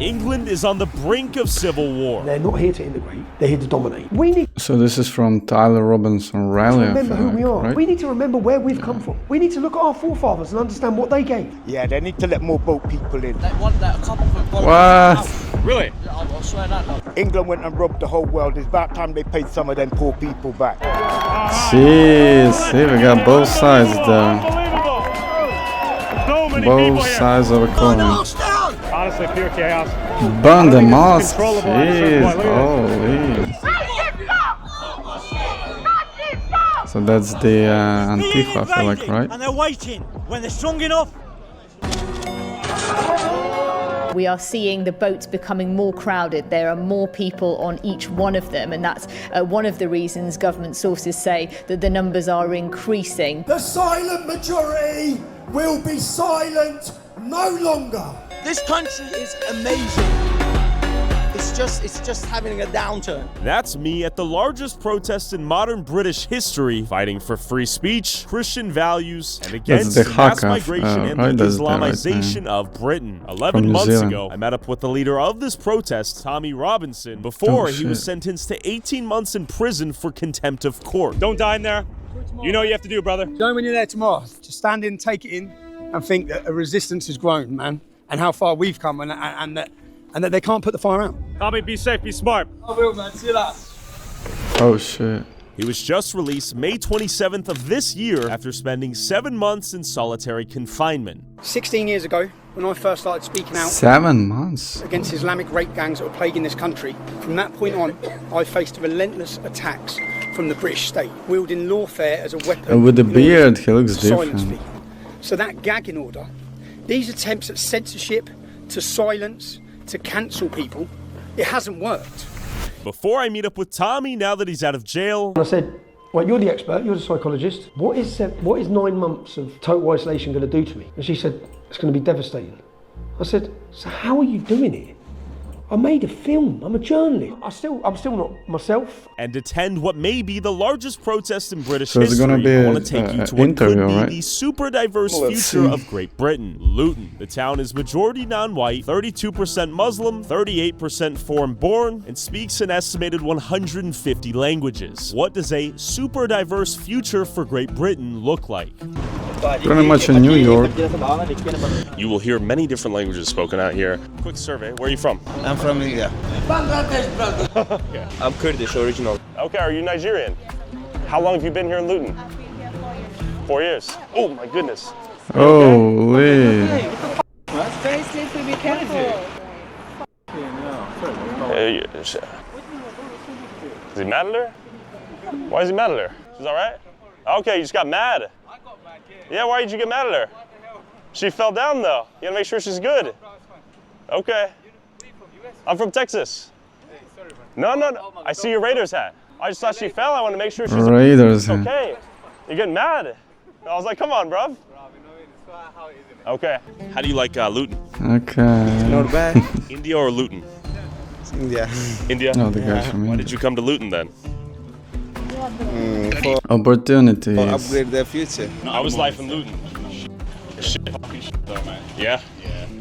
England is on the brink of civil war. They're not here to integrate, they're here to dominate. So this is from Tyler Robinson Riley. Remember who we are. Right? We need to remember where we've come from. We need to look at our forefathers and understand what they gave. Yeah, they need to let more boat people in. They want that couple of What? Really? Yeah, I'll swear that. No. England went and robbed the whole world. It's about time they paid some of them poor people back. Jeez, see, we got both sides there. Both sides of a coin. Honestly, pure chaos. Burn the mosque. Jeez, holy. So that's the Antifa, I feel like, right? And they're waiting. When they're strong enough. We are seeing the boats becoming more crowded. There are more people on each one of them, and that's one of the reasons government sources say that the numbers are increasing. The silent majority will be silent no longer. This country is amazing. It's just having a downturn. That's me at the largest protest in modern British history, fighting for free speech, Christian values, and against mass migration and the Islamization of Britain. 11 months ago, I met up with the leader of this protest, Tommy Robinson, before he was sentenced to 18 months in prison for contempt of court. Don't die in there. You know what you have to do, brother. Go when you're there tomorrow. Just stand in, take it in, and think that a resistance has grown, man, and how far we've come, and that they can't put the fire out. Tommy, be safe, be smart. I will, man. See you later. Oh shit. He was just released May 27th of this year after spending 7 months in solitary confinement. 16 years ago, when I first started speaking out 7 months against Islamic rape gangs that were plaguing this country, from that point on, I faced relentless attacks from the British state, wielding lawfare as a weapon. And with the beard, he looks different. So that gagging order, these attempts at censorship, to silence, to cancel people, it hasn't worked. Before I meet up with Tommy, now that he's out of jail, I said, well, you're the expert, you're the psychologist. What is 9 months of total isolation going to do to me? And she said, it's going to be devastating. I said, so how are you doing it? I made a film, I'm a journalist. I'm still not myself. And attend what may be the largest protest in British so it's history. Gonna be I want to take you to what could be the super diverse future see. of Great Britain. Luton. The town is majority non-white, 32% Muslim, 38% foreign-born, and speaks an estimated 150 languages. What does a super diverse future for Great Britain look like? Pretty much in New York. You will hear many different languages spoken out here. Quick survey, where are you from? I'm from India. Bangladesh, brother. Okay. I'm Kurdish original. Okay, are you Nigerian? How long have you been here in Luton? 4 years. Oh my goodness. Holy. It's very slippery, be careful. Is he mad at her? Why is he mad at her? She's all right? Okay, you just got mad. Yeah, why did you get mad at her? She fell down though. You gotta make sure she's good. Okay. I'm from Texas. No. I see your Raiders hat. I just thought she fell. I want to make sure she's Raiders hat. okay. You're getting mad. I was like, come on, bruv. Okay. How do you like Luton? Okay. Not bad. India or Luton? India. India? No, the guy's from Why India. did you come to Luton then? For Opportunities. upgrade their future. How was life in Luton? Yeah?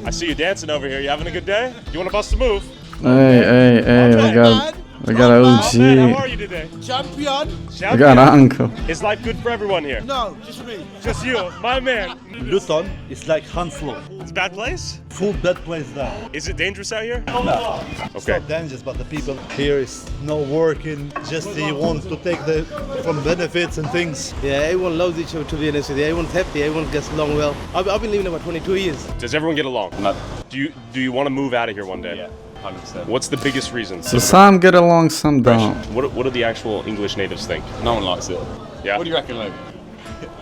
I see you dancing over here. You having a good day? You want to bust a move? Hey, we got an OG. Man, how are you today? Champion. We got an uncle. Is life good for everyone here? No, just me. Just you, my man. Luton is like Hounslow. It's a bad place? Full bad place there. Is it dangerous out here? No. It's Okay. not dangerous, but the people here is no working. Just they want to take the from benefits and things. Yeah, everyone loves each other, to be honest with you. Everyone's happy, everyone gets along well. I've been living about 22 years. Does everyone get along? No. Do you want to move out of here one day? Yeah, 100%. What's the biggest reason? So some get along, some don't. What do the actual English natives think? No one likes it. Yeah? What do you reckon, Logan?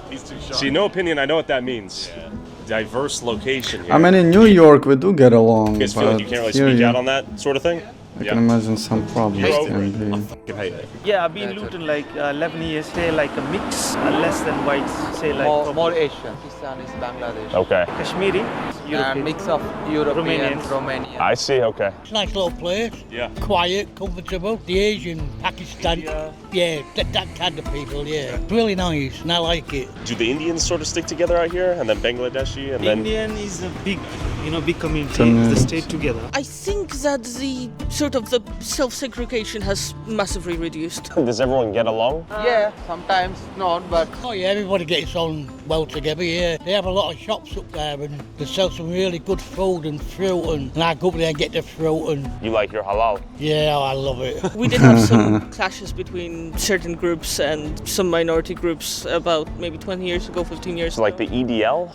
He's too shy. See, no opinion, I know what that means. Yeah. Diverse location here. I mean, in New York, we do get along. You guys feel like you can't really speak out on that sort of thing? I can imagine some problems can be. I fucking hate it. Yeah, I've been Luton like 11 years. Say like a mix, less than whites. Say like more Asian. Pakistan is Bangladesh. Okay. Kashmiri, European. Mix of European, Romanian. I see, okay. It's a nice little place. Yeah. Quiet, comfortable. The Asian, Pakistan, yeah, that kind of people, yeah. It's really nice and I like it. Do the Indians sort of stick together out here and then Bangladeshi and then... Indian is a big, big community. They stay together. I think that the sort of the self-segregation has massively reduced. Does everyone get along? Yeah, sometimes not, but... Oh yeah, everybody gets on well together, yeah. They have a lot of shops up there and they sell some really good food and fruit and I go up there and get the fruit and... You like your halal? Yeah, I love it. We did have some clashes between certain groups and some minority groups about maybe 20 years ago, 15 years ago. So like the EDL?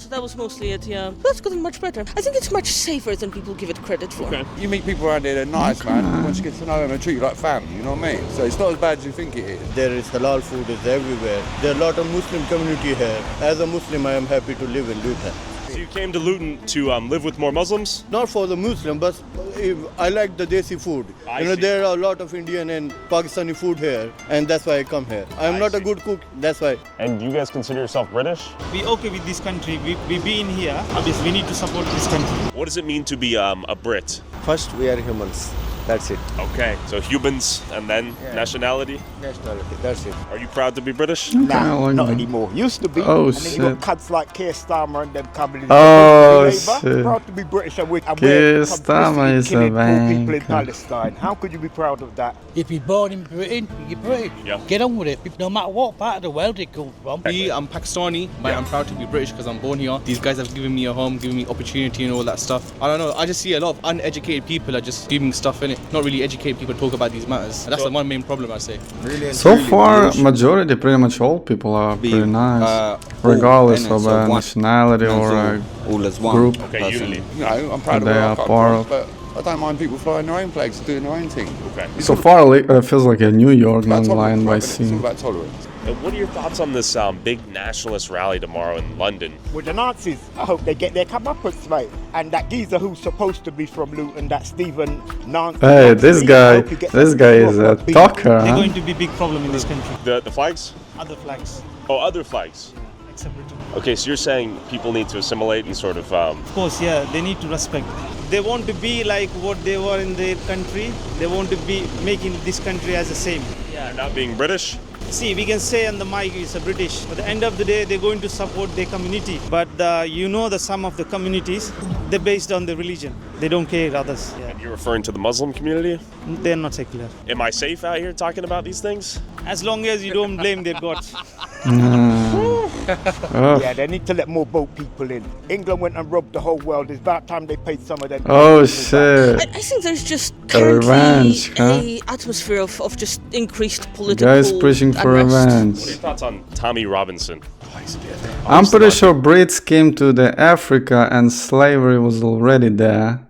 That was mostly it, yeah. That's gotten much better. I think it's much safer than people give it credit for. Okay. You meet people around here, they're nice, man. Once you get to know them, they treat you like family, you know what I mean? So it's not as bad as you think it is. There is halal food is everywhere. There are a lot of Muslim community here. As a Muslim, I am happy to live in Luton. So you came to Luton to live with more Muslims? Not for the Muslim, but I like the desi food. There are a lot of Indian and Pakistani food here, and that's why I come here. I am not a good cook, that's why. And you guys consider yourself British? We okay with this country. We been here. Obviously, we need to support this country. What does it mean to be a Brit? First, we are humans. That's it. Okay, so humans and then nationality? Nationality, that's it. Are you proud to be British? Nah, not anymore. Used to be. Oh, and then you got cunts like Keir Starmer and them coming in. Oh, shit. Proud to be British and we're Keir Starmer is a killing poor people in wanker. Palestine. How could you be proud of that? If you're born in Britain, you're British. Yeah. Get on with it, no matter what part of the world you come from. I'm Pakistani, but I'm proud to be British because I'm born here. These guys have given me a home, given me opportunity and all that stuff. I don't know, I just see a lot of uneducated people are just doing stuff in it, not really educated people talk about these matters. And that's the one main problem I say. So far, majority, pretty much all people are pretty nice, regardless of a nationality or a group unity. You know, I'm proud of they where are I come part from, of. but I don't mind people flying their own flags and doing their own thing. Okay. So far, it feels like a New York, not Lion by It's all Sea. about tolerance. And what are your thoughts on this big nationalist rally tomorrow in London? With the Nazis, I hope they get their comeuppance, mate. And that geezer who's supposed to be from Luton, that Stephen Nancy. Hey, this guy is a talker, They're huh? going to be a big problem in this country. The flags? Other flags. Oh, other flags. Except Britain. Okay, so you're saying people need to assimilate and sort of... Of course, yeah, they need to respect. They want to be like what they were in their country. They want to be making this country as the same. Yeah. Not being British? See, we can say on the mic it's a British. At the end of the day, they're going to support their community. But some of the communities, they're based on the religion. They don't care others. Yeah. And you're referring to the Muslim community? They're not secular. Am I safe out here talking about these things? As long as you don't blame their gods. Yeah, they need to let more boat people in. England went and robbed the whole world. It's about time they paid some of them. Oh shit. I think there's just revenge, currently a atmosphere of just increased political Guys pushing for unrest. revenge. What are your thoughts on Tommy Robinson? I'm pretty sure Brits came to the Africa and slavery was already there.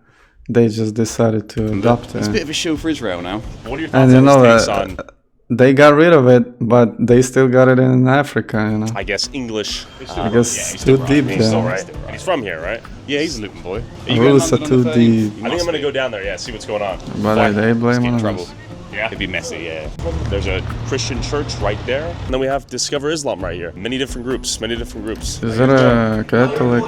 They just decided to adopt It's a it. bit of a shield for Israel now. What are your And thoughts you on know, his takes on, they got rid of it, but they still got it in Africa, you know. I guess, English? I guess too deep He's still there. right. And he's from here, right? Yeah, he's a Luton boy. Rules are too deep. I think I'm going to go down there, see what's going on. But they blame in us. trouble. Yeah, it'd be messy, yeah. There's a Christian church right there. And then we have Discover Islam right here. Many different groups. Is it a Catholic?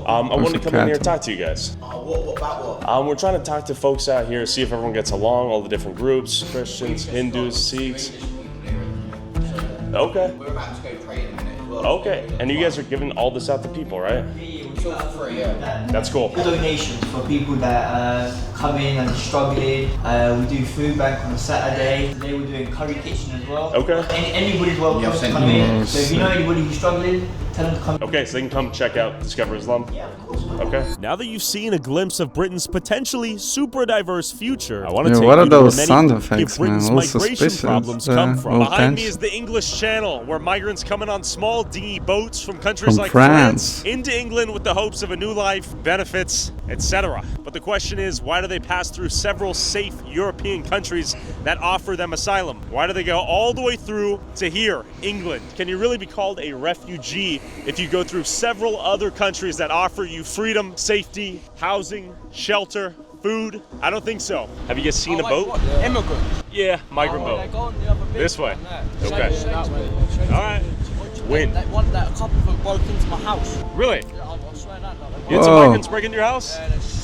I want to Or come in here and Catholic? talk to you guys. We're trying to talk to folks out here, see if everyone gets along, all the different groups, Christians, Hindus, Sikhs. Okay. We're about to go pray in a minute. Okay, and you guys are giving all this out to people, right? It's all for free, yeah. That's cool. Donations for people that come in and struggling. We do food bank on a Saturday. Today we're doing curry kitchen as well. Okay. Anybody's welcome to come in. So if you know anybody who's struggling, tell them to come. Okay, so they can come check out Discover Islam? Yeah, of course. Okay. Now that you've seen a glimpse of Britain's potentially super diverse future, I want to Yeah, take what you are to those where sound many effects, of Britain's man? All migration suspicious, problems come from. all Behind me tense. is the English Channel, where migrants come in on small dinghy boats from countries From like France. into England with the hopes of a new life, benefits, etc. But the question is, why do they pass through several safe European countries that offer them asylum? Why do they go all the way through to here, England? Can you really be called a refugee if you go through several other countries that offer you freedom, safety, housing, shelter, food? I don't think so. Have you guys seen a boat? Immigrant. Yeah, migrant boat. They go on the other bit. This way. Yeah. Okay. All right. When? That one, that a couple of them broke into my house. Really? Yeah, I swear that. You had some migrants break into your house?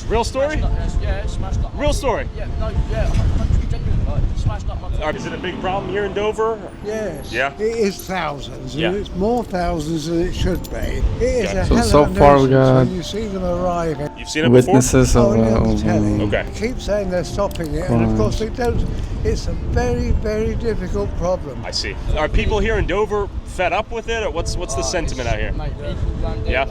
Real story? Yeah, smashed up. Real story? Yeah, no, yeah, 100% genuine. Like, smashed up my car. Is it a big problem here in Dover? Yes. Yeah. It is thousands. Yeah. And it's more thousands than it should be. It is a hell So of a far we nuisance got when you see them arriving. You've seen it witnesses before? of Okay. They keep saying they're stopping it, and of course they don't. It's a very, very difficult problem. I see. Are people here in Dover fed up with it, or what's the sentiment out here? Yeah.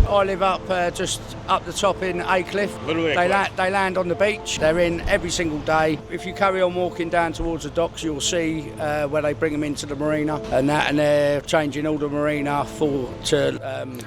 I live up just up the top in Aycliffe. Literally They land on the beach. They're in every single day. If you carry on walking down towards the docks, you'll see where they bring them into the marina, and they're changing all the marina for them.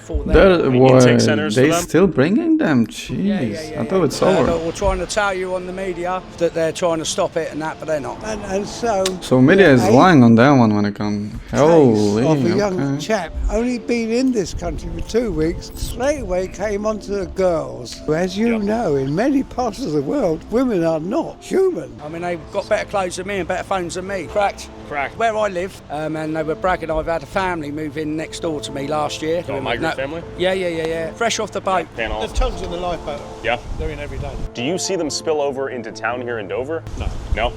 They still bringing them? Jeez, I thought it's over. But we're trying to tell you on the media that they're trying to stop it and that, but they're not. And so. So media is lying on that one when it comes. Holy, of a young chap, only been in this country for 2 weeks, straight away came onto the girls. As you know, in many parts of the world, women are not human. I mean, they've got better clothes than me and better phones than me. Cracked. Where I live, and they were bragging, I've had a family move in next door to me last year. A migrant family? Yeah. Fresh off the boat. There's tons in the lifeboat. Yeah. They're in every day. Do you see them spill over into town here in Dover? No. No?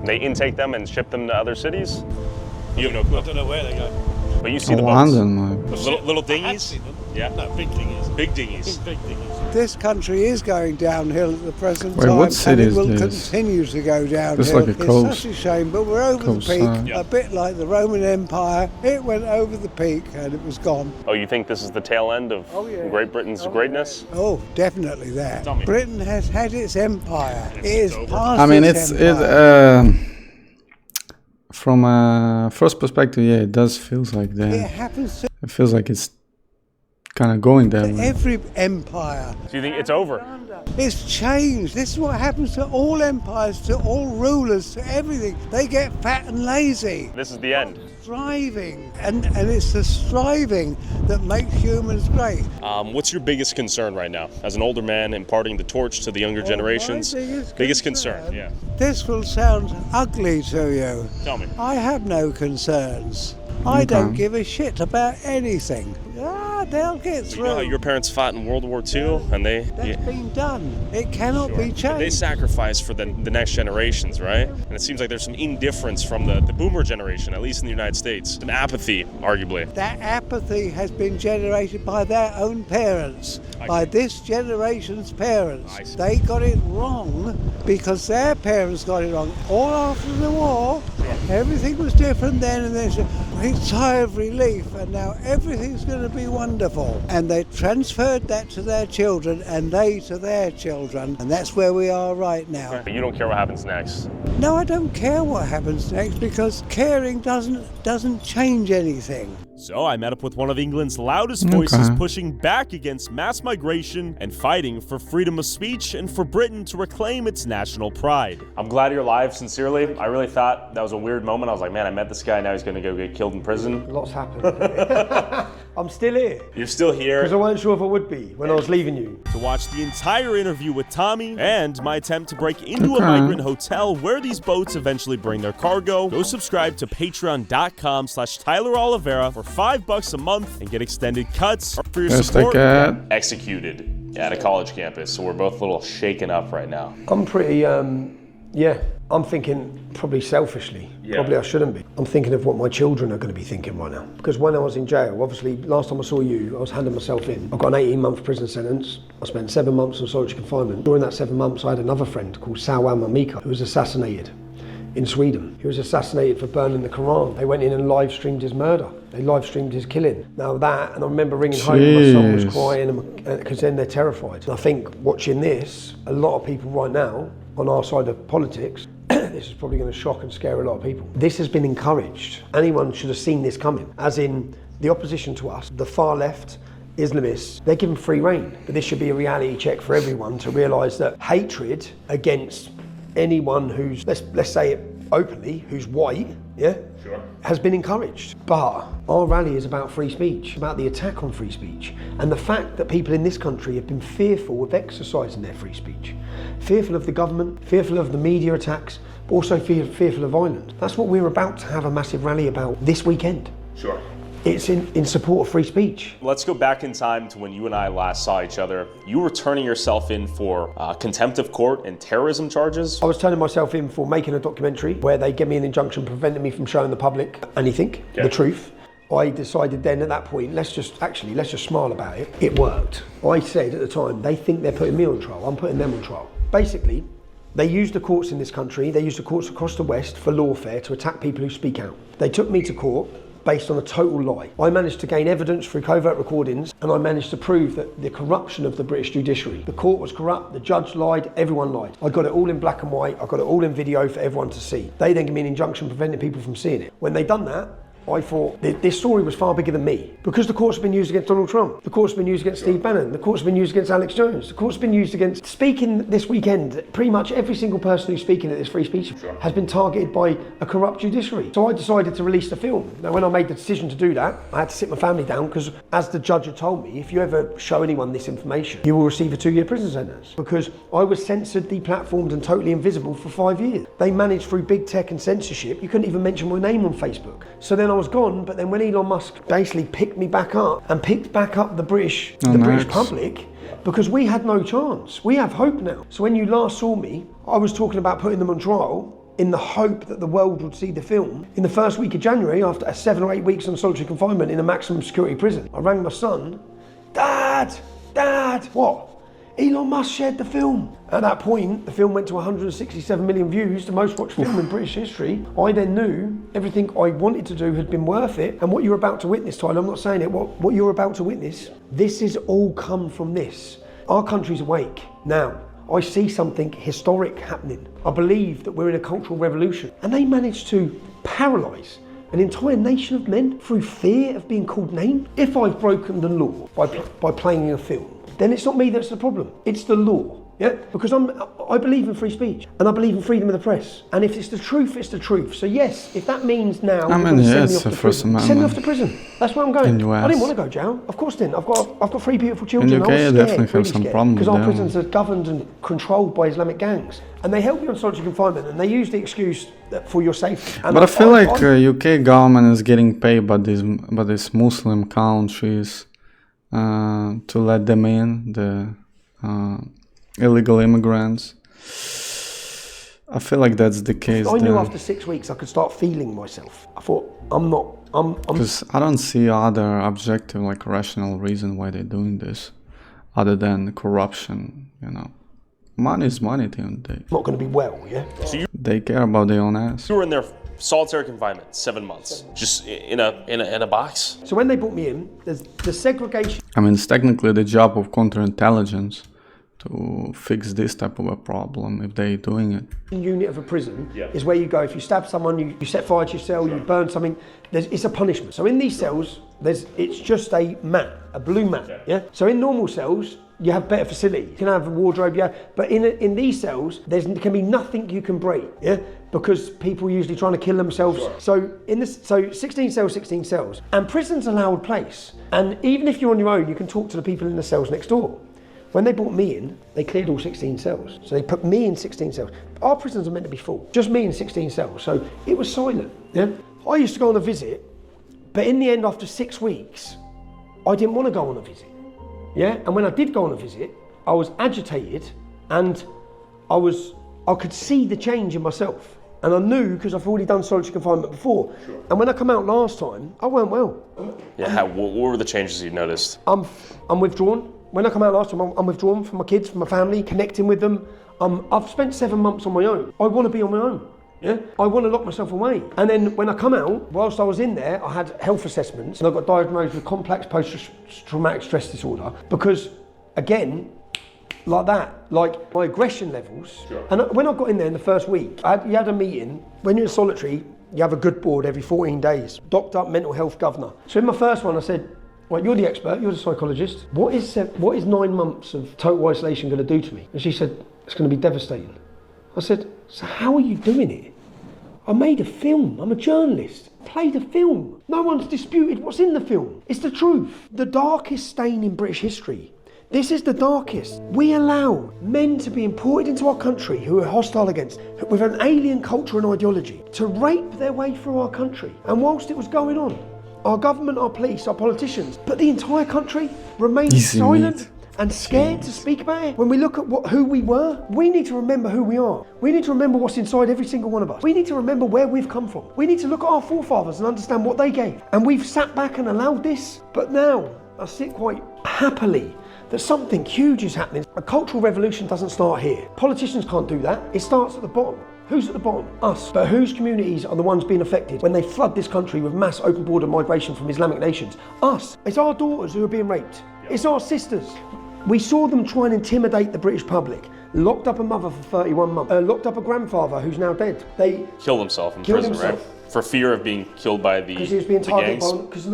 They intake them and ship them to other cities? You have no clue. I don't know where they go. But you see the London, boats? Little dinghies? Yeah. No, big dinghies. Big dinghies. Big dinghies. This country is going downhill at the present Wait, time, what city and it is will this? continue to go downhill. This is like a it's coast- such a shame, but we're over the coast peak, side. Yeah. a bit like the Roman Empire. It went over the peak and it was gone. Oh, you think this is the tail end of Great Britain's greatness? Oh, definitely that. Tell me. Britain has had its empire. It is over. past I mean, its it's empire. from a first perspective, yeah, it does feels like that. It happens to It feels like it's kind of going that way. every empire. Do you think it's over? It's changed. This is what happens to all empires, to all rulers, to everything. They get fat and lazy. This is the end. Striving, and it's the striving that makes humans great. What's your biggest concern right now, as an older man imparting the torch to the younger generations? My Biggest concern, yeah. This will sound ugly to you. Tell me. I have no concerns. I don't give a shit about anything. They'll get through. You know how your parents fought in World War II, and That's been done. It cannot be changed. But they sacrificed for the next generations, right? And it seems like there's some indifference from the boomer generation, at least in the United States. An apathy, arguably. That apathy has been generated by their own parents, by this generation's parents. They got it wrong because their parents got it wrong. All after the war, everything was different then, and there's a great sigh of relief, and now everything's going to be wonderful. And they transferred that to their children, and they to their children, and that's where we are right now. But you don't care what happens next. No, I don't care what happens next, because caring doesn't change anything. So I met up with one of England's loudest voices pushing back against mass migration and fighting for freedom of speech and for Britain to reclaim its national pride. I'm glad you're alive, sincerely. I really thought that was a weird moment. I was like, man, I met this guy, now he's gonna go get killed in prison. Lots happened. I'm still here. You're still here. Because I wasn't sure if I would be when I was leaving you. To watch the entire interview with Tommy and my attempt to break into a migrant hotel where these boats eventually bring their cargo, go subscribe to patreon.com/Tyler Oliveira for $5 a month and get extended cuts for your support. Executed at a college campus, so we're both a little shaken up right now. I'm pretty, I'm thinking probably selfishly. Yeah. Probably I shouldn't be. I'm thinking of what my children are going to be thinking right now. Because when I was in jail, obviously, last time I saw you, I was handing myself in. I got an 18-month prison sentence. I spent 7 months on solitary confinement. During that 7 months, I had another friend called Salwan Mamika, who was assassinated in Sweden. He was assassinated for burning the Quran. They went in and live streamed his murder. They live streamed his killing. Now that, and I remember ringing home and my son was crying because then they're terrified. And I think watching this, a lot of people right now on our side of politics, this is probably going to shock and scare a lot of people. This has been encouraged. Anyone should have seen this coming. As in the opposition to us, the far left, Islamists, they're given free rein. But this should be a reality check for everyone to realise that hatred against anyone who's, let's say it openly, who's white, yeah, has been encouraged. But our rally is about free speech, about the attack on free speech, and the fact that people in this country have been fearful of exercising their free speech, fearful of the government, fearful of the media attacks, but also fearful of Ireland. That's what we're about to have a massive rally about this weekend. Sure. It's in support of free speech. Let's go back in time to when you and I last saw each other. You were turning yourself in for contempt of court and terrorism charges. I was turning myself in for making a documentary where they gave me an injunction preventing me from showing the public anything, the truth. I decided then at that point, let's just smile about it. It worked. I said at the time, they think they're putting me on trial, I'm putting them on trial. Basically, they use the courts in this country, they use the courts across the West for lawfare to attack people who speak out. They took me to court based on a total lie. I managed to gain evidence through covert recordings, and I managed to prove that the corruption of the British judiciary. The court was corrupt, the judge lied, everyone lied. I got it all in black and white, I got it all in video for everyone to see. They then gave me an injunction preventing people from seeing it. When they done that, I thought this story was far bigger than me, because the courts have been used against Donald Trump, the courts have been used against Steve Bannon, the courts have been used against Alex Jones, the courts have been used against, speaking this weekend, pretty much every single person who's speaking at this free speech has been targeted by a corrupt judiciary. So I decided to release the film. Now when I made the decision to do that, I had to sit my family down, because as the judge had told me, if you ever show anyone this information, you will receive a 2-year prison sentence, because I was censored, deplatformed and totally invisible for 5 years. They managed through big tech and censorship, you couldn't even mention my name on Facebook. So then I was gone, but then when Elon Musk basically picked me back up and picked back up the British public, because we had no chance. We have hope now. So when you last saw me, I was talking about putting them on trial in the hope that the world would see the film. In the first week of January, after 7 or 8 weeks on solitary confinement in a maximum security prison, I rang my son, Dad, what? Elon Musk shared the film. At that point, the film went to 167 million views, the most watched film in British history. I then knew everything I wanted to do had been worth it. And what you're about to witness, Tyler, I'm not saying it, what you're about to witness, this has all come from this. Our country's awake. Now, I see something historic happening. I believe that we're in a cultural revolution. And they managed to paralyse an entire nation of men through fear of being called names. If I've broken the law by playing in a film, then it's not me that's the problem, it's the law. Yeah, because I believe in free speech and I believe in freedom of the press. And if it's the truth, it's the truth. So yes, if that means now send me off to prison. That's where I'm going. I didn't want to go to jail. Of course I didn't. I've got 3 beautiful children. In UK, you definitely have some problems because our prisons are governed and controlled by Islamic gangs. And they help you on solitary confinement and they use the excuse for your safety. And but I feel like UK government is getting paid by these Muslim countries to let them in, the illegal immigrants. I feel like that's the case. I knew after 6 weeks I could start feeling myself. I thought, because I don't see other objective, like rational reason why they're doing this, other than corruption, you know. Money is money at the end of the day. Not going to be well, yeah? So they care about their own ass. You were in their solitary confinement, 7 months, just in a box. So when they brought me in, there's the segregation. I mean, it's technically the job of counterintelligence to fix this type of a problem if they're doing it. Unit of a prison is where you go. If you stab someone, you set fire to your cell, you burn something, it's a punishment. So in these cells, it's just a mat, a blue mat, yeah? So in normal cells, you have better facility. You can have a wardrobe, yeah, but in these cells, there can be nothing you can break, yeah, because people are usually trying to kill themselves. So 16 cells, and prison's a loud place. And even if you're on your own, you can talk to the people in the cells next door. When they brought me in, they cleared all 16 cells. So they put me in 16 cells. Our prisons are meant to be full, just me in 16 cells. So it was silent, yeah. I used to go on a visit, but in the end, after 6 weeks, I didn't want to go on a visit. Yeah, and when I did go on a visit, I was agitated and I could see the change in myself. And I knew, because I've already done solitary confinement before. Sure. And when I come out last time, I weren't well. Yeah, what were the changes you noticed? I'm withdrawn. When I come out last time, I'm withdrawn from my kids, from my family, connecting with them. I've spent 7 months on my own. I want to be on my own. Yeah, I want to lock myself away. And then when I come out, whilst I was in there, I had health assessments and I got diagnosed with complex post-traumatic stress disorder because, again, like that, like my aggression levels. Sure. And when I got in there in the first week, you had a meeting. When you're in solitary, you have a good board every 14 days. Docked up mental health governor. So in my first one, I said, right, you're the expert, you're the psychologist. What is 9 months of total isolation going to do to me? And she said, it's going to be devastating. I said, so how are you doing it? I made a film. I'm a journalist. Played a film. No one's disputed what's in the film. It's the truth. The darkest stain in British history. This is the darkest. We allow men to be imported into our country who are hostile against, with an alien culture and ideology, to rape their way through our country. And whilst it was going on, our government, our police, our politicians, but the entire country remained silent and scared to speak about it. When we look at who we were, we need to remember who we are. We need to remember what's inside every single one of us. We need to remember where we've come from. We need to look at our forefathers and understand what they gave. And we've sat back and allowed this. But now, I sit quite happily that something huge is happening. A cultural revolution doesn't start here. Politicians can't do that. It starts at the bottom. Who's at the bottom? Us. But whose communities are the ones being affected when they flood this country with mass open border migration from Islamic nations? Us. It's our daughters who are being raped. It's our sisters. We saw them try and intimidate the British public. Locked up a mother for 31 months. Locked up a grandfather who's now dead. They killed himself in prison, right? For fear of being killed by the because he was being targeted gangs? Because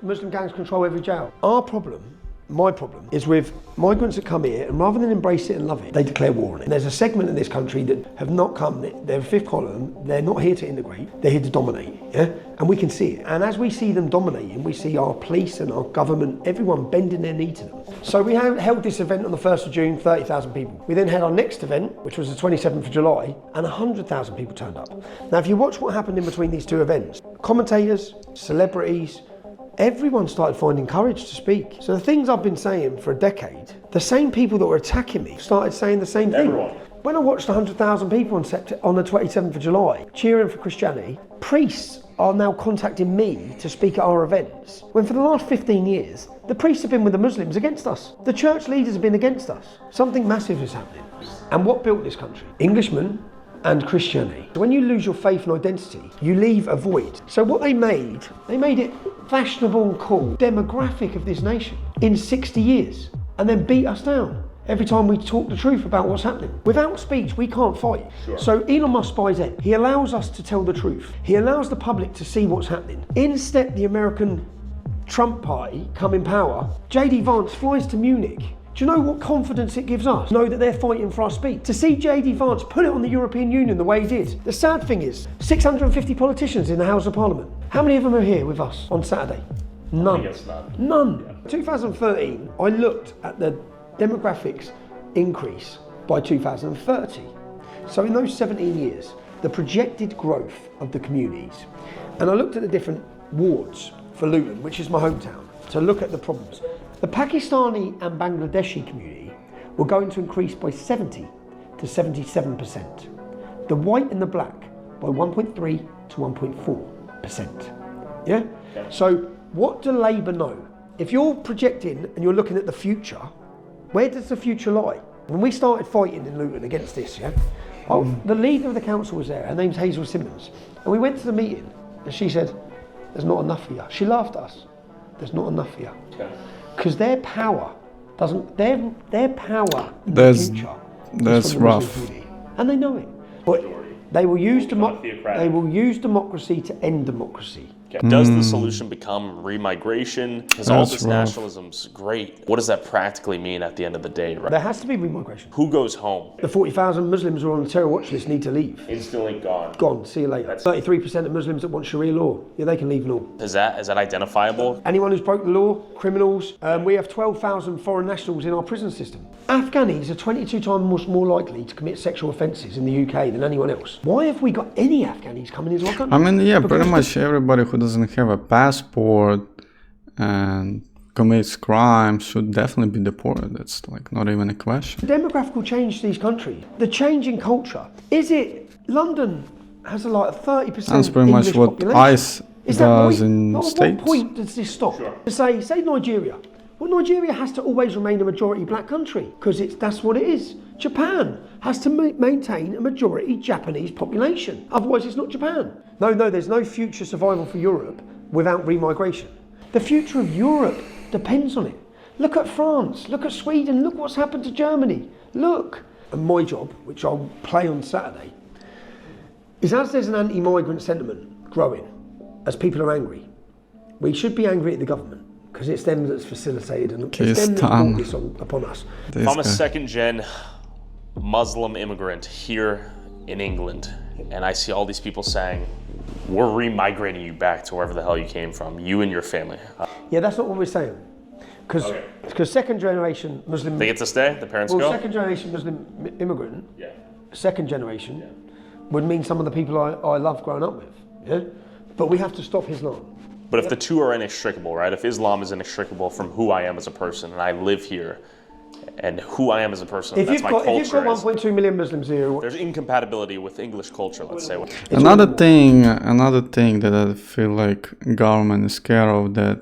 Muslim gangs control every jail. Our problem, my problem, is with migrants that come here and rather than embrace it and love it, they declare war on it. And there's a segment in this country that have not come, they're fifth column, they're not here to integrate, they're here to dominate, yeah? And we can see it. And as we see them dominating, we see our police and our government, everyone bending their knee to them. So we held this event on the 1st of June, 30,000 people. We then had our next event, which was the 27th of July, and 100,000 people turned up. Now, if you watch what happened in between these two events, commentators, celebrities, everyone started finding courage to speak. So the things I've been saying for a decade, the same people that were attacking me started saying the same thing. Everyone. When I watched 100,000 people on the 27th of July cheering for Christianity, priests are now contacting me to speak at our events. When for the last 15 years, the priests have been with the Muslims against us. The church leaders have been against us. Something massive is happening. And what built this country? Englishmen and Christianity. When you lose your faith and identity, you leave a void. So what they made it fashionable and cool, demographic of this nation in 60 years, and then beat us down every time we talk the truth about what's happening. Without speech, we can't fight. Sure. So Elon Musk buys it. He allows us to tell the truth. He allows the public to see what's happening. In step the American Trump party come in power, JD Vance flies to Munich. Do you know what confidence it gives us? Know that they're fighting for our speech. To see JD Vance put it on the European Union the way he did. The sad thing is, 650 politicians in the House of Parliament. How many of them are here with us on Saturday? None. None. Yeah. 2013, I looked at the demographics increase by 2030. So in those 17 years, the projected growth of the communities, and I looked at the different wards for Luton, which is my hometown, to look at the problems. The Pakistani and Bangladeshi community were going to increase by 70 to 77%. The white and the black by 1.3 to 1.4%. Yeah? So what do Labour know? If you're projecting and you're looking at the future, where does the future lie? When we started fighting in Luton against this, the leader of the council was there, her name's Hazel Simmons, and we went to the meeting and she said, there's not enough here. She laughed at us. There's not enough here. Because their power doesn't, their power in the future that's rough. And they know it. But they will use democracy to end democracy. Does the solution become remigration? Because all this nationalism's great. What does that practically mean at the end of the day? Right? There has to be remigration. Who goes home? The 40,000 Muslims who are on the terror watch list need to leave. Instantly gone. Gone. See you later. 33% of Muslims that want Sharia law. Yeah, they can leave law. Is that identifiable? Anyone who's broke the law, criminals. We have 12,000 foreign nationals in our prison system. Afghanis are 22 times more likely to commit sexual offences in the UK than anyone else. Why have we got any Afghanis coming into our country? I mean, yeah, because pretty much everybody who doesn't have a passport and commits crimes should definitely be deported. That's like not even a question. The demographical change to these countries, the change in culture. Is it London has like a 30% That's pretty English much what population? ICE does in At States. what point does this stop? To say Nigeria. Well, Nigeria has to always remain a majority black country because that's what it is. Japan has to maintain a majority Japanese population. Otherwise, it's not Japan. No, there's no future survival for Europe without remigration. The future of Europe depends on it. Look at France, look at Sweden, look what's happened to Germany. Look. And my job, which I'll play on Saturday, is as there's an anti-migrant sentiment growing, as people are angry, we should be angry at the government. Because it's them that's facilitated and it's them that brought this upon us. If I'm a second-gen Muslim immigrant here in England, and I see all these people saying, we're remigrating you back to wherever the hell you came from, you and your family. Yeah, that's not what we're saying. Because second generation Muslim... They get to stay? The parents well, go? second generation Muslim immigrant, second generation, would mean some of the people I love growing up with. Yeah? But we have to stop Islam. But if the two are inextricable, right? If Islam is inextricable from who I am as a person, and I live here, and who I am as a person, that's my culture. If you've got 1.2 million Muslims here... There's incompatibility with English culture, let's say. Another thing that I feel like government is scared of, that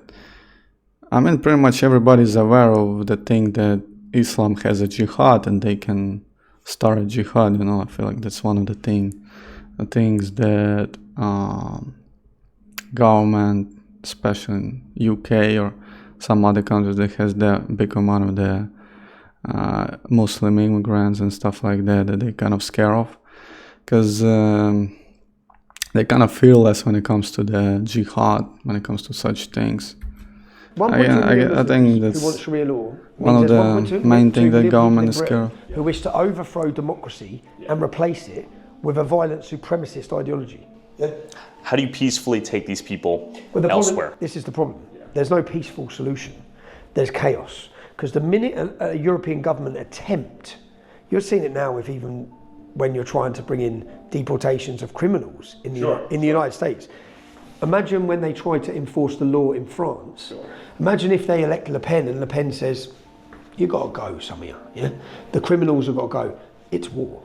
I mean pretty much everybody's aware of the thing that Islam has a jihad and they can start a jihad, you know. I feel like that's one of the things that government, especially in UK or some other countries that has the big amount of the Muslim immigrants and stuff like that they kind of scare off, because they kind of fearless when it comes to the jihad, when it comes to such things. I think that's who want Sharia law one of the main things that government is scared of. Who wish to overthrow democracy and replace it with a violent supremacist ideology. Yeah? How do you peacefully take these people elsewhere? This is the problem. There's no peaceful solution. There's chaos. Because the minute a European government you're seeing it now with even when you're trying to bring in deportations of criminals in the United States. Imagine when they try to enforce the law in France. Imagine if they elect Le Pen and Le Pen says, you got to go, some of you. Yeah? The criminals have got to go. It's war.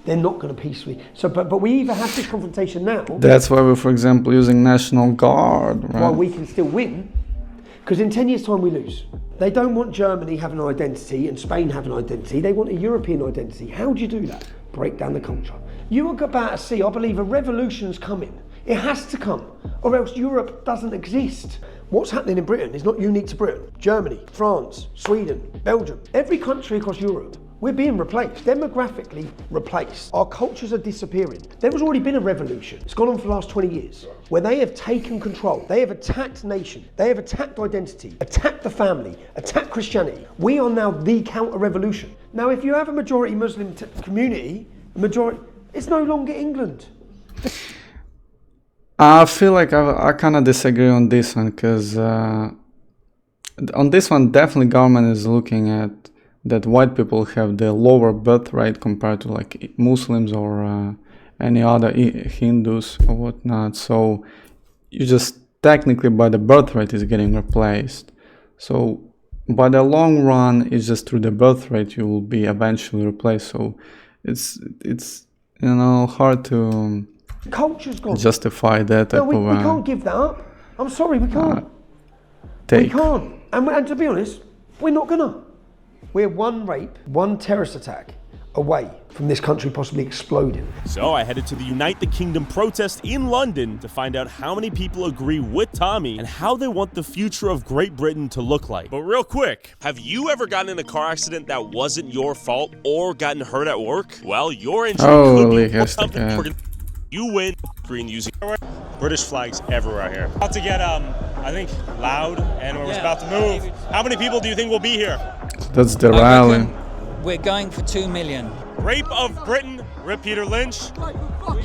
They're not going to peacefully. So, but we either have this confrontation now. That's why we're, for example, using National Guard, right? While we can still win. Because in 10 years' time we lose. They don't want Germany having an identity and Spain having an identity. They want a European identity. How do you do that? Break down the culture. You are about to see, I believe, a revolution's coming. It has to come, or else Europe doesn't exist. What's happening in Britain is not unique to Britain. Germany, France, Sweden, Belgium, every country across Europe, we're being replaced, demographically replaced. Our cultures are disappearing. There has already been a revolution. It's gone on for the last 20 years, where they have taken control. They have attacked nation. They have attacked identity, attacked the family, attacked Christianity. We are now the counter-revolution. Now, if you have a majority Muslim community, it's no longer England. I feel like I kind of disagree on this one, because on this one, definitely government is looking at that white people have the lower birth rate compared to like Muslims or any other Hindus or whatnot. So you just technically by the birth rate is getting replaced. So by the long run, it's just through the birth rate you will be eventually replaced. So it's you know, hard to culture's gone. Justify that type we can't give that up. I'm sorry, we can't. We can't. And to be honest, we're not gonna. We're one rape, one terrorist attack away from this country possibly exploding. So I headed to the Unite the Kingdom protest in London to find out how many people agree with Tommy and how they want the future of Great Britain to look like. But real quick, have you ever gotten in a car accident that wasn't your fault or gotten hurt at work? Well, your injury could be something. You win green using British flags everywhere here. About to get, I think, loud, and we're about to move. How many people do you think will be here? That's the rally. We're going for 2 million. Rape of Britain, rip Peter Lynch.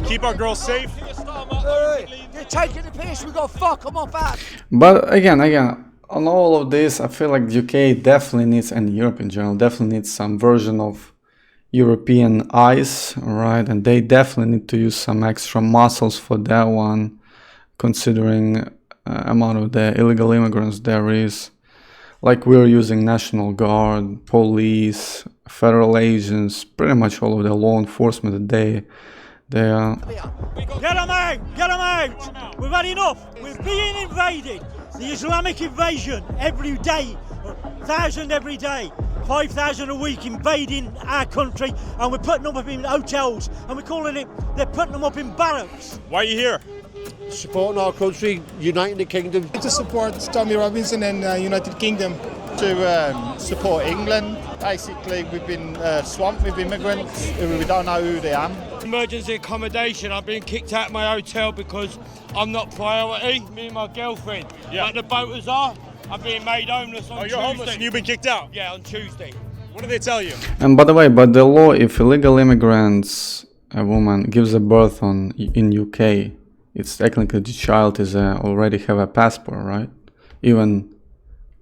Keep our girls safe. You're taking the piss, we got fuck them off that. But again, on all of this, I feel like the UK definitely needs, and Europe in general, definitely needs some version of European ICE, right? And they definitely need to use some extra muscles for that one, considering amount of the illegal immigrants there is. Like we're using National Guard, police, federal agents, pretty much all of the law enforcement that they are. Get them out! Get them out! We've had enough! We're being invaded! The Islamic invasion every day, 1,000 every day, 5,000 a week invading our country, and we're putting them up in hotels, and we're calling it, they're putting them up in barracks. Why are you here? Supporting our country, uniting the kingdom. To support Tommy Robinson and United Kingdom. To support England. Basically, we've been swamped with immigrants who we don't know who they are. Emergency accommodation. I've been kicked out of my hotel because I'm not priority, me and my girlfriend. Yeah. Like the boaters are. I'm being made homeless on Tuesday. Oh, you're homeless and you've been kicked out? Yeah, on Tuesday. What do they tell you? And by the way, by the law, if illegal immigrants a woman gives a birth in UK, it's technically the child is already have a passport, right? Even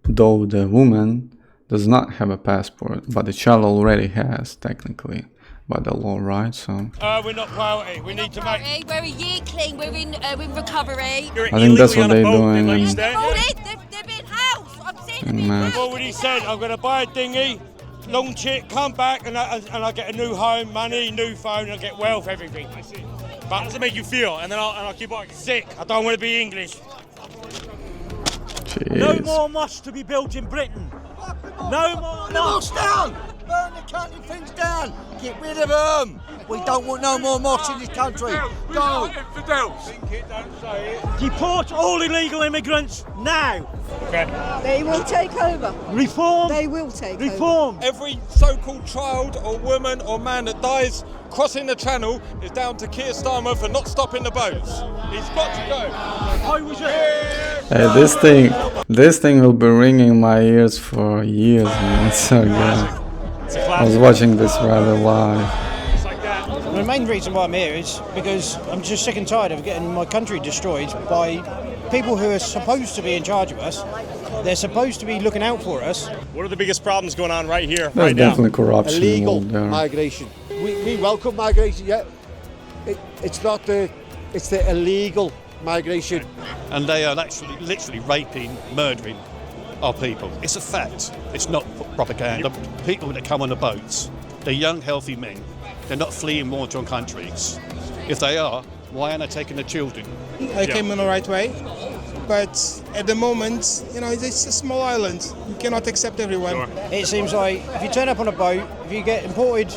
though the woman does not have a passport, but the child already has, technically, by the law, right? So we're not priority. We need to make. We're a year clean. We're in recovery. I think that's what they're doing. They're being housed. I'm seeing them. I've already said I'm going to buy a dinghy, launch it, come back, and I get a new home, money, new phone, I get wealth, everything. That's it. But how does it make you feel? And then I'll keep on sick. I don't want to be English. Jeez. No more mosques to be built in Britain. No more mosques down! Burn the country things down! Get rid of them! We don't want no more mosques in this country. Go! Infidels! Deport all illegal immigrants now. Okay. They will take over. Reform. They will take Reform. over. Every so-called child or woman or man that dies crossing the channel is down to Keir Starmer for not stopping the boats. He's got to go. I was This thing will be ringing in my ears for years, man. It's so good. I was watching this rather live. The main reason why I'm here is because I'm just sick and tired of getting my country destroyed by people who are supposed to be in charge of us. They're supposed to be looking out for us. What are the biggest problems going on right here, There's right now? definitely corruption Illegal involved there. migration. We welcome migration, yeah. It's the illegal migration. And they are actually literally raping, murdering our people. It's a fact. It's not propaganda. People that come on the boats, they're young, healthy men. They're not fleeing war-torn countries. If they are, why aren't they taking the children? I came in the right way, but at the moment, it's a small island. You cannot accept everyone. Sure. It seems like if you turn up on a boat, if you get imported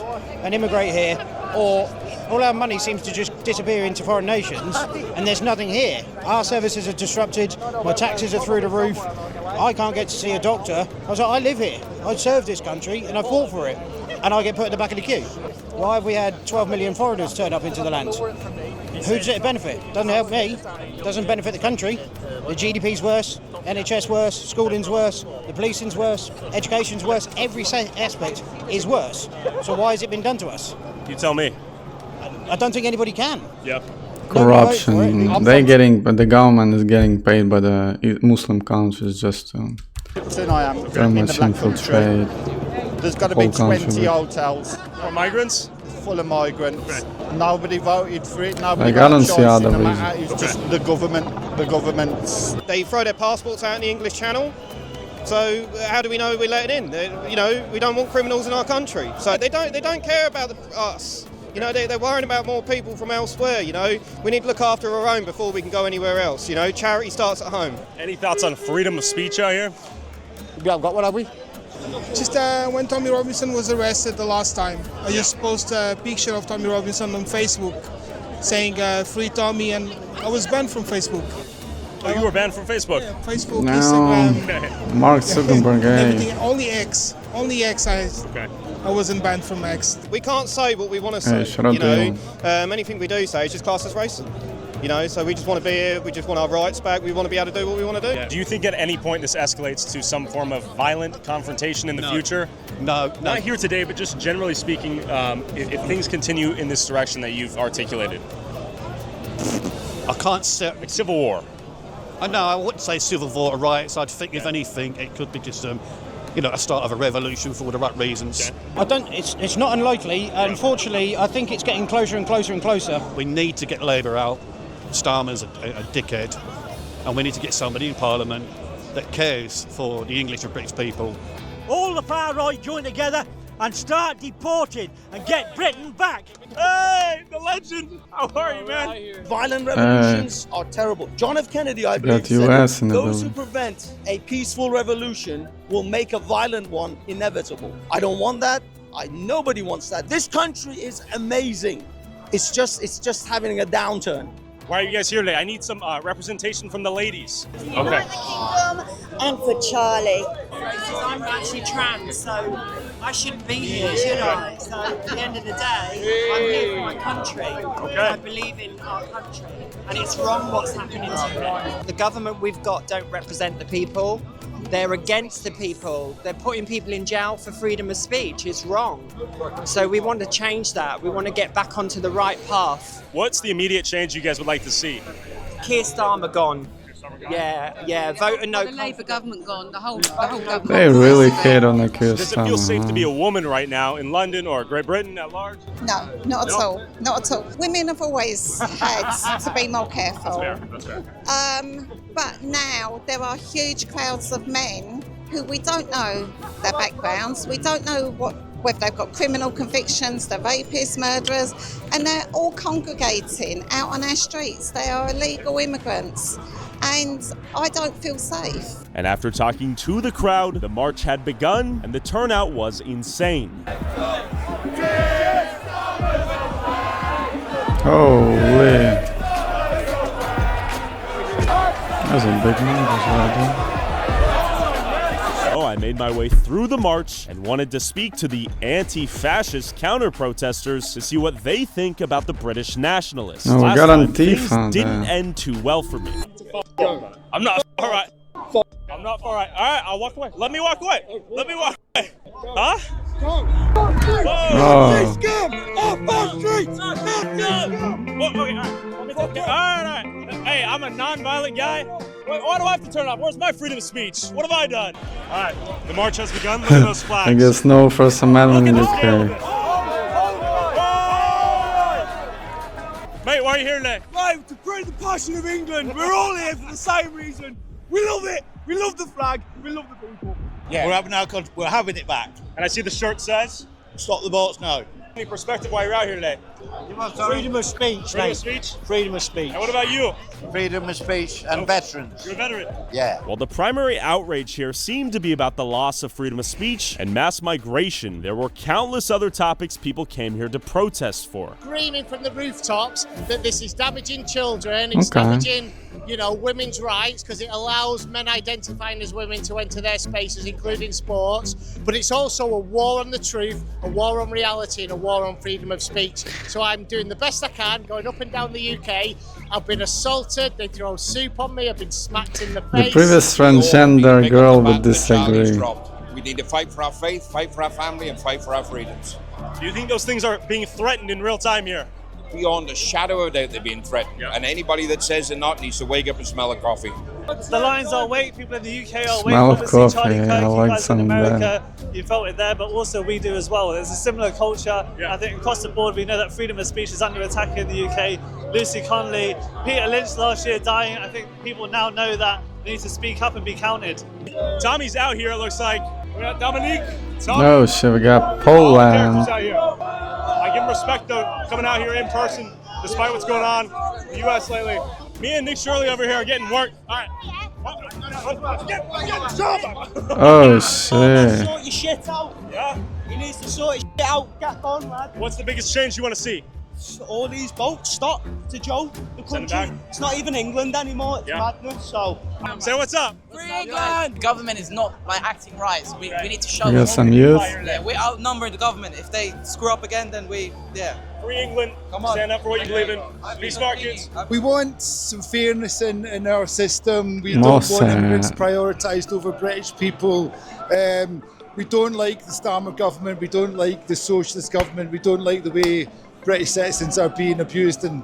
and immigrate here, or all our money seems to just disappear into foreign nations, and there's nothing here. Our services are disrupted, my taxes are through the roof, I can't get to see a doctor. I was like, I live here, I serve this country, and I fought for it, and I get put in the back of the queue. Why have we had 12 million foreigners turn up into the land? Who does it benefit? Doesn't help me, doesn't benefit the country. The GDP's worse, NHS worse, schooling's worse, the policing's worse, education's worse, every aspect is worse. So why has it been done to us? You tell me. I don't think anybody can. Yep. Corruption. But the government is getting paid by the Muslim countries just to very much infiltrate. There's got to be 20 country. hotels. For migrants? Full of migrants. Right. Nobody voted for it. Nobody I got don't a see choice other in the matter. reason. It's just the government. The governments. They throw their passports out in the English Channel. So how do we know we're letting in? We don't want criminals in our country. So they don't care about us. They're worrying about more people from elsewhere. We need to look after our own before we can go anywhere else. Charity starts at home. Any thoughts on freedom of speech out here? We haven't got one, have we? Just when Tommy Robinson was arrested the last time, I just posted a picture of Tommy Robinson on Facebook saying free Tommy, and I was banned from Facebook. Oh, you were banned from Facebook? Yeah, Facebook, No, Instagram. Mark Zuckerberg, Everything, only X. Only X. I wasn't banned from X. We can't say what we want to Hey, say. shut up, Anything we do say is just classed as racist. So we just want to be here, we just want our rights back, we want to be able to do what we want to do. Yeah. Do you think at any point this escalates to some form of violent confrontation in the future? No. Not here today, but just generally speaking, if things continue in this direction that you've articulated. I can't say... Like civil war. I wouldn't say civil war or riots. I'd think if anything, it could be just a start of a revolution for all the right reasons. It's not unlikely. Unfortunately, I think it's getting closer and closer and closer. We need to get Labour out. Starmer's a dickhead, and we need to get somebody in Parliament that cares for the English and British people. All the far right join together and start deporting and get Britain back. Hey, the legend! How are you, man? Violent revolutions are terrible. John F. Kennedy, I believe, US said in the those who building. prevent a peaceful revolution will make a violent one inevitable. I don't want that. Nobody wants that. This country is amazing. It's just having a downturn. Why are you guys here today? I need some representation from the ladies. Okay. And for Charlie. I'm actually trans, so I shouldn't be here, should I? So at the end of the day, I'm here for my country. Okay. I believe in our country, and it's wrong what's happening to it. The government we've got don't represent the people. They're against the people. They're putting people in jail for freedom of speech. It's wrong. So we want to change that. We want to get back onto the right path. What's the immediate change you guys would like to see? Keir Starmer gone. Yeah, vote and no. The Labour government gone, the whole government. They really hate on the Keir Does it feel safe to be a woman right now in London or Great Britain at large? No, not at all. Not at all. Women have always had to be more careful. That's fair. But now there are huge crowds of men who we don't know their backgrounds. We don't know whether they've got criminal convictions, they're rapists, murderers, and they're all congregating out on our streets. They are illegal immigrants. And I don't feel safe. And after talking to the crowd, the march had begun and the turnout was insane. Holy. That's a big number. So I made my way through the march and wanted to speak to the anti-fascist counter-protesters to see what they think about the British nationalists. No, we got Antifa things didn't end too well for me. I'm not alright. I'm not alright. Alright, I'll walk away. Let me walk away. Let me walk away. Huh? Oh. Alright. Hey, I'm a non-violent guy. Why do I have to turn off? Where's my freedom of speech? What have I done? Alright, the march has begun. Look at those flags. I guess no First Amendment in the UK. Mate, why are you here today? Right, to bring the passion of England. We're all here for the same reason. We love it. We love the flag. We love the people. Yeah. We're having it back. And I see the shirt says, Stop the boats now. any perspective why you're out here today? Freedom of speech, Freedom mate. of speech? Freedom of speech. And what about you? Freedom of speech and veterans. You're a veteran. Yeah. Well, the primary outrage here seemed to be about the loss of freedom of speech and mass migration. There were countless other topics people came here to protest for. Screaming from the rooftops that this is damaging children, it's damaging, women's rights, because it allows men identifying as women to enter their spaces, including sports. But it's also a war on the truth, a war on reality, and a war on freedom of speech. So I'm doing the best I can, going up and down the UK. I've been assaulted, they throw soup on me, I've been smacked in the face. The previous transgender girl would disagree. We need to fight for our faith, fight for our family, and fight for our freedoms. Do you think those things are being threatened in real time here? Beyond a shadow of a doubt, they're being threatened. And anybody that says they're not needs to wake up and smell a coffee. The lines are awake, people in the UK are awake. Smell of Obviously, coffee, Charlie Kirk, I you like guys in some of America, that. you felt it there, but also we do as well. There's a similar culture. I think across the board, we know that freedom of speech is under attack in the UK. Lucy Conley, Peter Lynch last year dying. I think people now know that they need to speak up and be counted. Tommy's out here, it looks like. We got Dominique. Oh shit, we got Poland. Out here. I give him respect though, coming out here in person, despite what's going on in the US lately. Me and Nick Shirley over here are getting work. Alright. Oh shit. Sort your shit out. Yeah. He needs to sort his shit out. Get on, lad. What's the biggest change you want to see? All these boats stop to Joe. The Send it country. back. It's not even England anymore. It's madness. So. Say what's up. The government is not acting right. So we need to show We them. got some youth. Yeah, we outnumber the government. If they screw up again, then Free England. Come on. Stand up for what you believe in. Be smart, kids. We want some fairness in our system. We More don't want immigrants fair. prioritised over British people. We don't like the Starmer government. We don't like the socialist government. We don't like the way British citizens are being abused and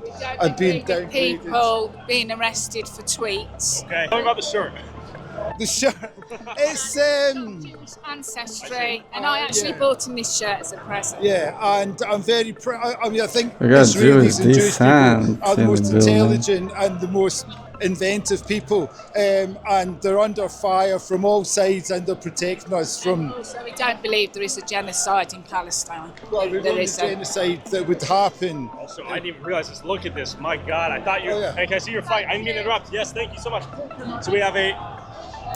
being downgraded. People being arrested for tweets. Okay. Tell me about the shirt. The shirt, it's It's ancestry, and I actually bought him this shirt as a present. yeah, and I'm very proud. I mean, I think We got Israelis and Jewish people decent are the in most the building. intelligent and the most inventive people, and they're under fire from all sides, and they're protecting us from. Also, we don't believe there is a genocide in Palestine. Well, we There want is the genocide that would happen. Also, I didn't even realize this. Look at this. My God, I thought you. Oh, yeah. Hey, can I see your flight? I didn't mean to interrupt. Yes, thank you so much. So we have a.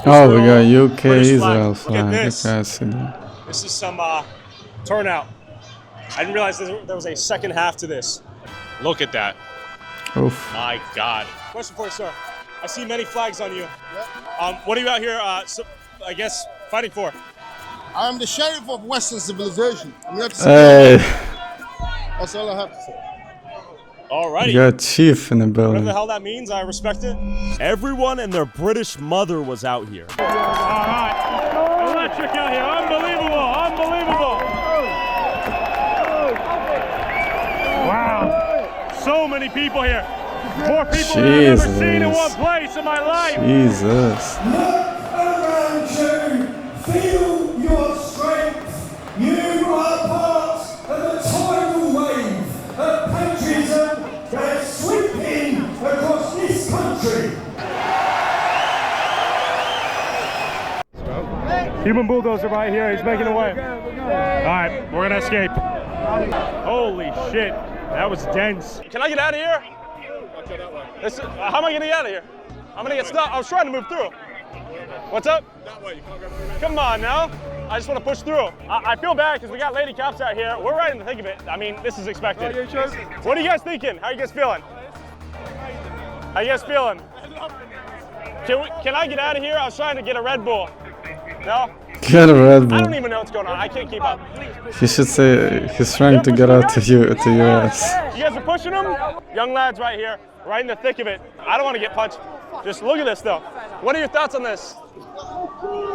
Oh, we got UK British Israel flag. Look at flag. this. Okay, I see that. This is some turnout. I didn't realize there was a second half to this. Look at that. Oof. My God. Question for you, sir. I see many flags on you. What are you out here, I guess, fighting for? I am the sheriff of Western civilization. I'm here to Hey. That's all I have to say. Alrighty. You got a chief in the Whatever building. the hell that means, I respect it. Everyone and their British mother was out here. Alright. Electric out here. Unbelievable. Unbelievable. Wow. So many people here. More people than I've ever seen in one place in my life. Jesus. Feel your strength. You are part of the tidal wave of patriotism that's sweeping across this country. Human bulldozer right here. He's making away. Alright, we're gonna escape. Holy shit. That was dense. Can I get out of here? How am I gonna get out of here? I'm gonna get stuck. I was trying to move through. What's up? That way, you can't go through. Come on now. I just want to push through. I feel bad because we got lady cops out here. We're right in the thick of it. I mean, this is expected. What are you guys thinking? How are you guys feeling? How you guys feeling? Can I get out of here? I was trying to get a Red Bull. No? Get a Red Bull. I don't even know what's going on. I can't keep up. He should say he's trying to get out to US. You guys are pushing them? Young lads right here, right in the thick of it. I don't want to get punched. Just look at this though. What are your thoughts on this?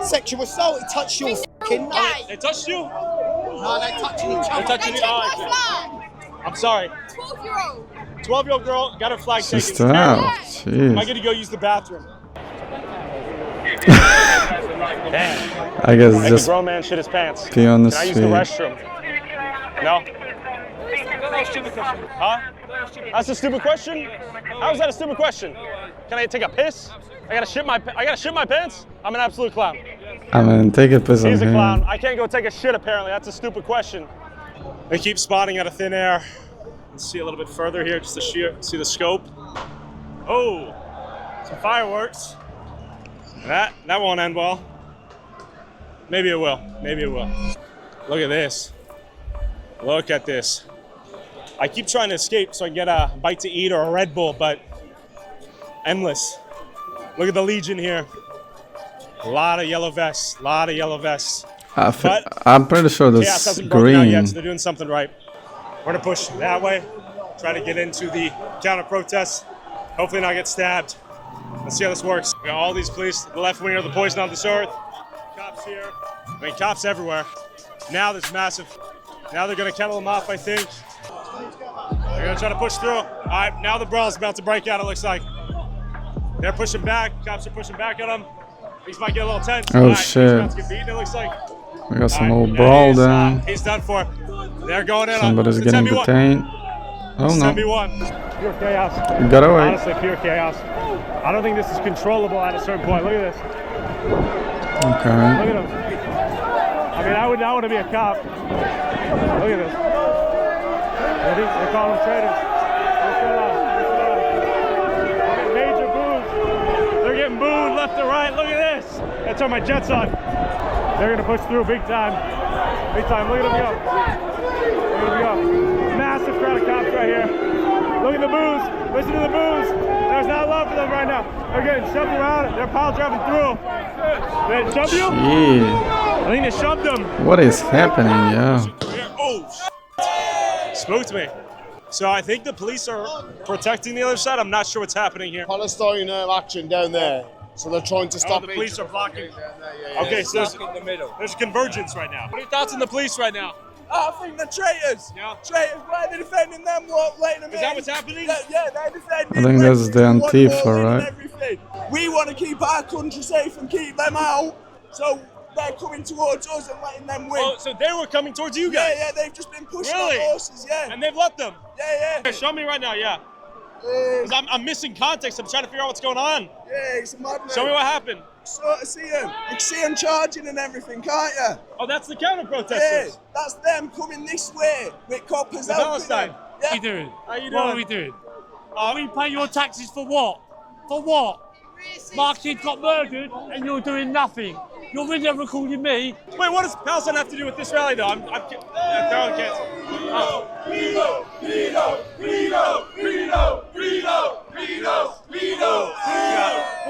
Sexual assault, it touched your fucking eye. They touched you? No, they touching each other. They touching each other. I'm sorry. 12-year-old. 12-year-old girl got her flag taken. Just out. Am I gonna go use the bathroom? I guess Make just a grown man shit his pants. pee on the Can I use the restroom? No? Huh? That's a stupid question? How is that a stupid question? Can I take a piss? I gotta shit my pants? I'm an absolute clown. I mean, take a piss on He's a him. clown. I can't go take a shit apparently. That's a stupid question. They keep spotting out of thin air. Let's see a little bit further here, just to see the scope. Oh, some fireworks. That won't end well. Maybe it will. Maybe it will. Look at this. Look at this. I keep trying to escape so I can get a bite to eat or a Red Bull, but endless. Look at the Legion here. A lot of yellow vests. A lot of yellow vests. I'm pretty sure Chaos that's hasn't broken out green. yet, so they're doing something right. We're gonna push that way. Try to get into the counter protest. Hopefully not get stabbed. Let's see how this works. We got all these police, the left wing of the poison on this earth. Cops here. I mean, cops everywhere. Now there's massive. Now they're gonna kettle them off, I think. They're gonna try to push through. All right, now the brawl's about to break out, it looks like. They're pushing back. Cops are pushing back at them. These might get a little tense. Oh, all right, shit. He's about to get beaten, it looks like. We got some All old right, brawl down. He's done for. They're going in. Somebody's It's getting 10v1. detained. Oh It's no. 10v1. Pure chaos. You got away. Honestly, pure chaos. I don't think this is controllable at a certain point. Look at this. Okay. Look at him. I mean, I would want to be a cop. Look at this. They call them traitors. Major boos. They're getting booed left and right. Look at this. I turn my jets on. They're gonna push through big time. Big time. Look at them go. Look at them go. Massive crowd of cops right here. Look at the boos. Listen to the boos. There's not love for them right now. They're getting shoved around. They're pile driving through. They shoved you? Jeez. I think they shoved them. What is happening, yo? Oh, spooked me. So I think the police are protecting the other side. I'm not sure what's happening here. Palestine action down there, so they're trying to stop. The police are blocking. Okay, so there's a convergence right now. What are your thoughts on the police right now? I think they're traitors. Yeah. Traitors. Why are they defending them? What? Letting them Is that what's happening? Yeah, they're defending. I think that's the Antifa, right? Everything. We want to keep our country safe and keep them out. So they're coming towards us and letting them win. Oh, so they were coming towards you guys? Yeah, they've just been pushing Really? on horses, yeah. And they've let them? Yeah. Okay, show me right now, yeah. 'Cause I'm missing context. I'm trying to figure out what's going on. Yeah, it's a madness. Show me what happened. Sort of see them. You can see them charging and everything, can't you? Oh, that's the counter Yeah, protesters. that's them coming this way with coppers The helping Palestine. them. What are you doing? How you doing? What are we doing? We pay your taxes for what? For what? My kid got murdered and you're doing nothing. You're really never calling me. Wait, what does Palestine have to do with this rally, though? They're all canceled. Oh.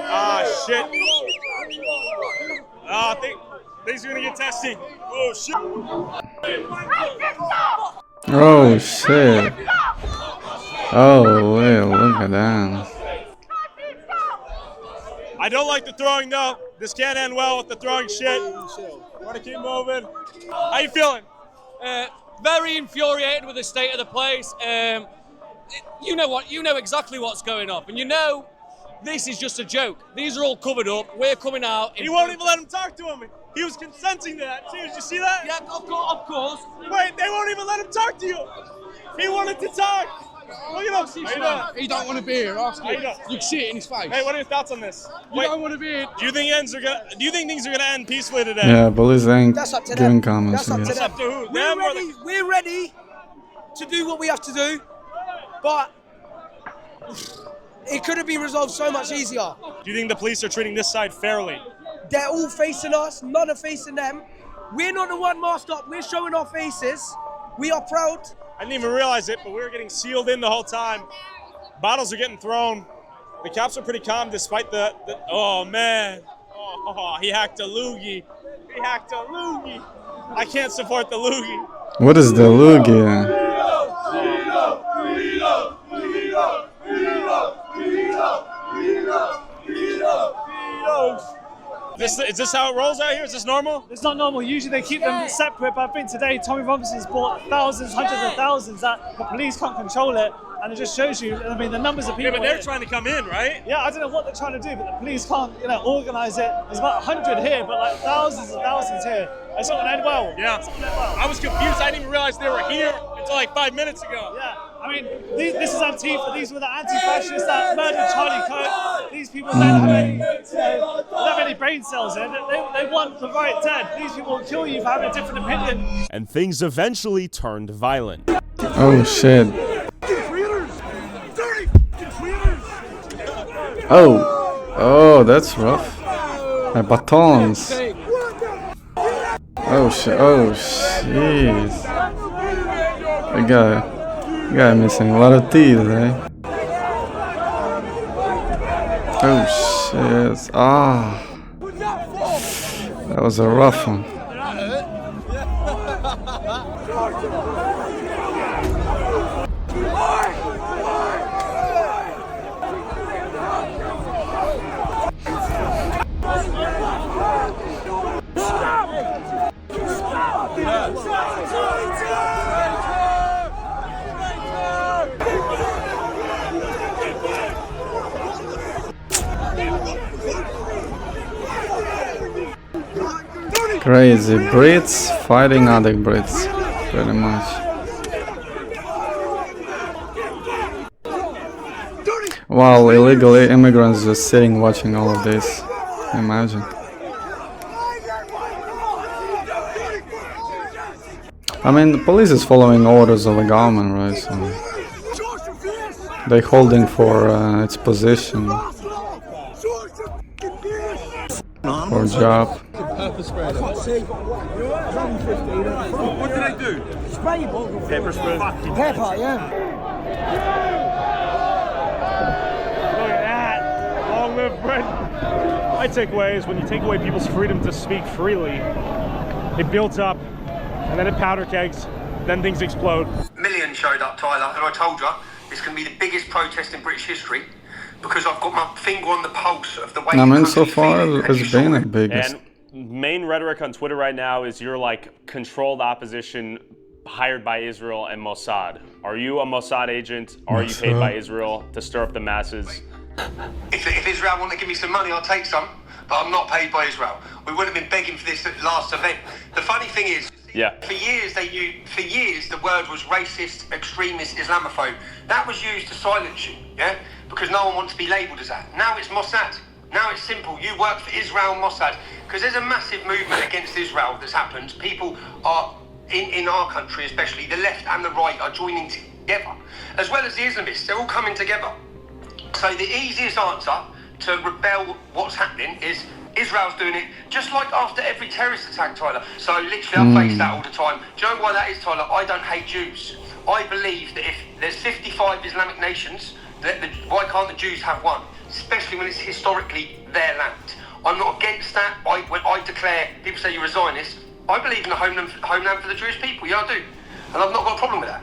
Ah, shit. I think things are gonna get testy. Oh, shit. Oh shit. Oh, well, look at that. I don't like the throwing, though. This can't end well with the throwing shit. Want to keep moving? How you feeling? Very infuriated with the state of the place. You know exactly what's going on, and you know this is just a joke. These are all covered up. We're coming out. He won't even let him talk to him. He was consenting to that too. Did you see that? Yeah, of course. Wait, they won't even let him talk to you. He wanted to talk. Look at him. He don't want to be here. Ask him. You can see it in his face. Hey, what are your thoughts on this? You don't want to be here. Do you think things are gonna end peacefully today? Yeah, police ain't That's up to giving them. comments. That's up to I them. To who? We're ready to do what we have to do, but it could have been resolved so much easier. Do you think the police are treating this side fairly? They're all facing us, none are facing them. We're not the one masked up, we're showing our faces. We are proud. I didn't even realize it, but we were getting sealed in the whole time. Bottles are getting thrown. The cops are pretty calm despite the oh man. Oh, he hacked a loogie. He hacked a loogie. I can't support the loogie. What is the loogie? Is this how it rolls out here? Is this normal? It's not normal. Usually they keep them separate, but I think today Tommy Robinson's bought thousands, hundreds of thousands that the police can't control it. And it just shows you, I mean, the numbers of people. Yeah, but they're trying to come in, right? Yeah, I don't know what they're trying to do, but the police can't, organize it. There's about 100 here, but like thousands and thousands here. It's not going to end well. Yeah. I was confused. I didn't even realize they were here until like 5 minutes ago. Yeah. I mean, this is Antifa. These were the anti-fascists that murdered Charlie Kirk. These people don't have any brain cells in. They want the right dead. These people will kill you for having a different opinion. And things eventually turned violent. Oh shit. Oh, that's rough. Batons. Oh shit. Oh jeez. The guy missing a lot of teeth, eh? Oh shit. Ah. That was a rough one. Crazy Brits fighting other Brits, pretty much. While illegal immigrants just sitting watching all of this. Imagine. I mean, the police is following orders of the government, right? So they're holding for its position or job. What did I do? Spray bottle. Pepper spray. Pepper, yeah. Look at that. Long live Brink. My takeaway is when you take away people's freedom to speak freely, it builds up, and then it powder kegs, then things explode. Millions showed up, Tyler, and I told you it's going to be the biggest protest in British history because I've got my finger on the pulse of the way. I mean, so far it's been the biggest. And main rhetoric on Twitter right now is you're like controlled opposition hired by Israel and Mossad. Are you a Mossad agent? Are you paid by Israel to stir up the masses? If Israel want to give me some money, I'll take some, but I'm not paid by Israel. We wouldn't have been begging for this last event. The funny thing is, for years the word was racist, extremist, Islamophobe. That was used to silence you, yeah? Because no one wants to be labelled as that. Now it's Mossad. Now it's simple. You work for Israel Mossad. Because there's a massive movement against Israel that's happened. People are, in our country especially, the left and the right are joining together. As well as the Islamists, they're all coming together. So the easiest answer to rebel what's happening is Israel's doing it just like after every terrorist attack, Tyler. So literally I face that all the time. Do you know why that is, Tyler? I don't hate Jews. I believe that if there's 55 Islamic nations, why can't the Jews have one? Especially when it's historically their land. I'm not against that. When I declare, people say you're a Zionist, I believe in a homeland for the Jewish people. Yeah, I do. And I've not got a problem with that.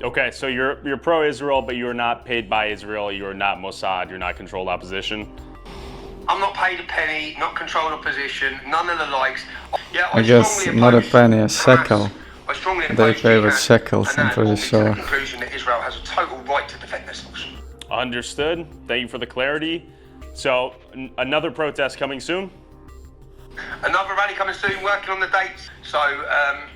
Okay, so you're pro-Israel, but you're not paid by Israel. You're not Mossad. You're not controlled opposition. I'm not paid a penny, not controlled opposition, none of the likes. Yeah, I guess not a penny, a shekel. They pay with shekels, I'm pretty sure. The conclusion that Israel has a total right to defend themselves. Understood. Thank you for the clarity. So, another protest coming soon? Another rally coming soon, working on the dates. So,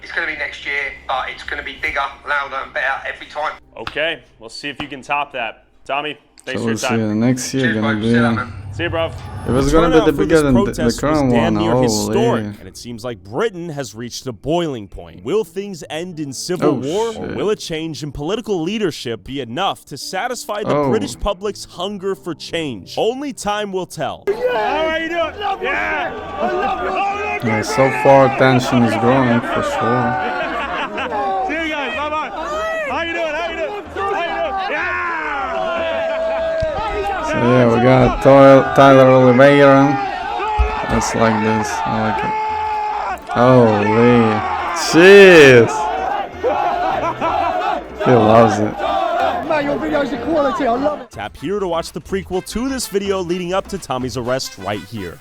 it's going to be next year, but it's going to be bigger, louder, and better every time. Okay, we'll see if you can top that. Tommy, thanks So for your we'll see time. next year. Cheers, gonna bro. be. See you later, man. See you, bro. It was gonna be bigger than the current one. Near historic, Holy. and it seems like Britain has reached a boiling point. Will things end in civil war, or will a change in political leadership be enough to satisfy the British public's hunger for change? Only time will tell. How are you doing? Yeah. Yeah, so far tension is growing for sure. See you guys. Bye bye. How you doing? How you doing? So yeah, we got Tyler Oliveira. It's like this. I like it. Holy. Jeez. He loves it. Man, your videos are quality. I love it. Tap here to watch the prequel to this video leading up to Tommy's arrest right here.